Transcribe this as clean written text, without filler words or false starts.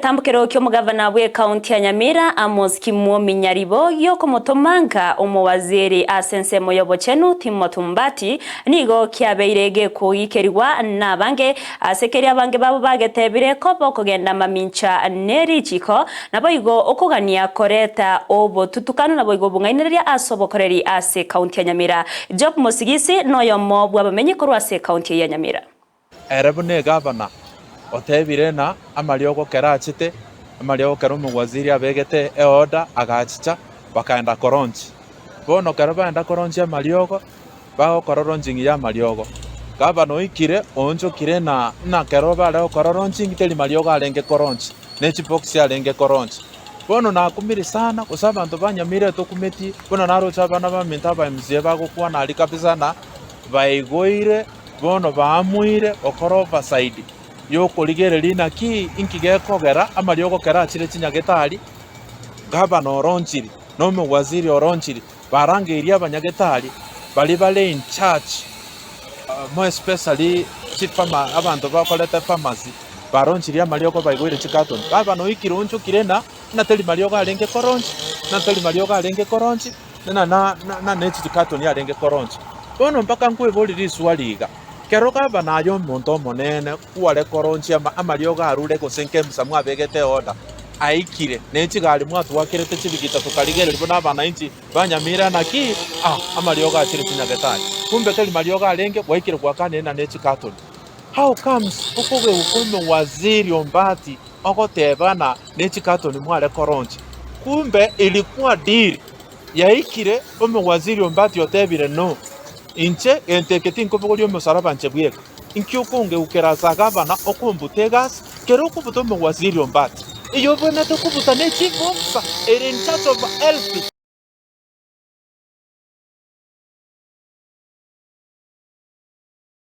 Tambukiro kyo Gavana we County ya Nyamira Gavana Nyaribo yoko motomanga Waziri asense moyobo chenu Afya Ombati nigo kyabeirege kuikeriwa nabange asekeria bange babo bagetebire kobo kugenda mamincha neri chiko nabo igo okugania koreta obo tutukano nabo igo bungainiria asobokoreri ase County ya Nyamira Job Musigisi noyo mobwa bamenye korwa ase County ya Nyamira Erebune Gavana otebire na amariogo kerachite amariogo kerumu waziri abegete order agachicha bakaenda koronchi bono karabaenda koronchi amariogo bago kororonchi ya amariogo Gavana oikire onjokire na keroba leo kororonchi ngiteli mariogo alenge koronchi nechi box alenge koronchi bono nakumiri sana kusaba bantu banyamire tokumeti bono narocha bana ba minta ba mzie bago kwa na ali kabisa na baigoire bono baamuire okoroba side yoko ligere na ki inkigekogera amariogo kerachire chinyagetari Gavana oronchiri nome waziri oronchiri barangiria abanyagetari bali in charge more especially chief farmer abantu bakoleta pharmacy baronchiri amariogo baigwire chikaton Gavana oikirunchu kirena na teli mariogo alenge koronchi na teli mariogo alenge koronchi na nechi chikaton ya alenge koronchi bono mpaka nkweboli swaliga Kero Gavana ayo monto monene kuale koronchi amariogo arure kusenke msamu abegete order aikire nechi gali mwatu wakirete chibigita tukaligere libona abana inchi banyamira na ki amariogo achire chinyagetari kumbe kali mariogo alenge waikire kwa kane na nechi carton how comes ukoge ukume Waziri Ombati okotebana nechi carton mwale koronchi kumbe ilikuwa deal yaikire Waziri Ombati otebire no inche enteketi nkopogoli omusaraba nchebweka inkyukunge ukeraza Gavana okumbutegas kero kubuto Waziri Ombati iyo bone to kubuta ne chief officer in charge of health